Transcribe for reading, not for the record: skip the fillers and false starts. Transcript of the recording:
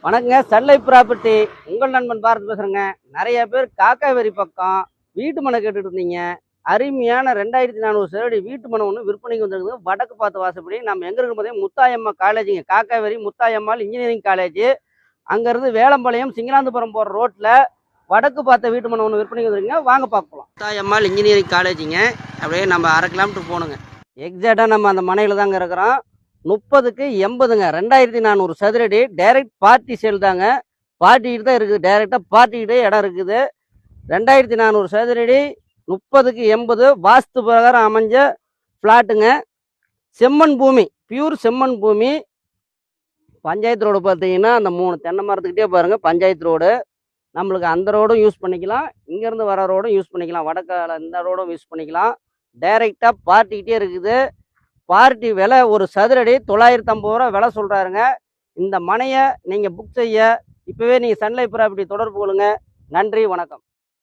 வணக்கங்க. Sun Life property உங்கள் நண்பன் பாரத் பேசுகிறேங்க. நிறைய பேர் காக்காவேரி பக்கம் வீட்டு மனை கேட்டுட்டு இருந்தீங்க. அருமையான 2400 சதுரடி வீட்டு மனை ஒன்று விற்பனைக்கு வந்துருக்குது. வடக்கு பார்த்து வாசப்படி. நம்ம எங்கே இருக்கும் பார்த்தீங்கன்னா முத்தாயம்மா காலேஜுங்க. Kakkaveri Muthayammal engineering college. அங்கேருந்து வேலம்பாளையம் சிங்களாந்தபுரம் போகிற ரோட்டில் வடக்கு பார்த்த வீட்டு மனை ஒன்று விற்பனைக்கு வந்துருக்குங்க. வாங்க பார்க்கலாம். முத்தாயம்மாள் இன்ஜினியரிங் காலேஜுங்க. அப்படியே நம்ம 1/2 கிலோமீட்டர் போகணுங்க. எக்ஸாக்டாக நம்ம அந்த மனையில் தாங்க இருக்கிறோம். 30க்கு 80ங்க. 2400 சதுரடி. டைரக்ட் பார்ட்டி சேல் தாங்க. பார்ட்டிக்கிட்டு தான் இருக்குது. டைரெக்டாக பார்ட்டிக்கிட்டே இடம் இருக்குது. 2400 சதுரடி, 30க்கு 80, வாஸ்து பிரகாரம் அமைஞ்ச ஃப்ளாட்டுங்க. செம்மண் பூமி, பியூர் செம்மண் பூமி. பஞ்சாயத்து ரோடு பார்த்தீங்கன்னா அந்த 3 தென்னை மரத்துக்கிட்டே பாருங்கள் பஞ்சாயத்து ரோடு. நம்மளுக்கு அந்த ரோடும் யூஸ் பண்ணிக்கலாம், இங்கேருந்து வர ரோடும் யூஸ் பண்ணிக்கலாம், வடக்கால இந்த ரோடும் யூஸ் பண்ணிக்கலாம். டைரெக்டாக பார்ட்டிக்கிட்டே இருக்குது. பார்ட்டி விலை ஒரு சதுரடி 950 ரூபா விலை சொல்கிறாருங்க. இந்த மனையை நீங்கள் புக் செய்ய இப்போவே நீங்கள் சன்லைஃப் ப்ராப்பர்ட்டி தொடர்பு கொள்ளுங்க. நன்றி, வணக்கம்.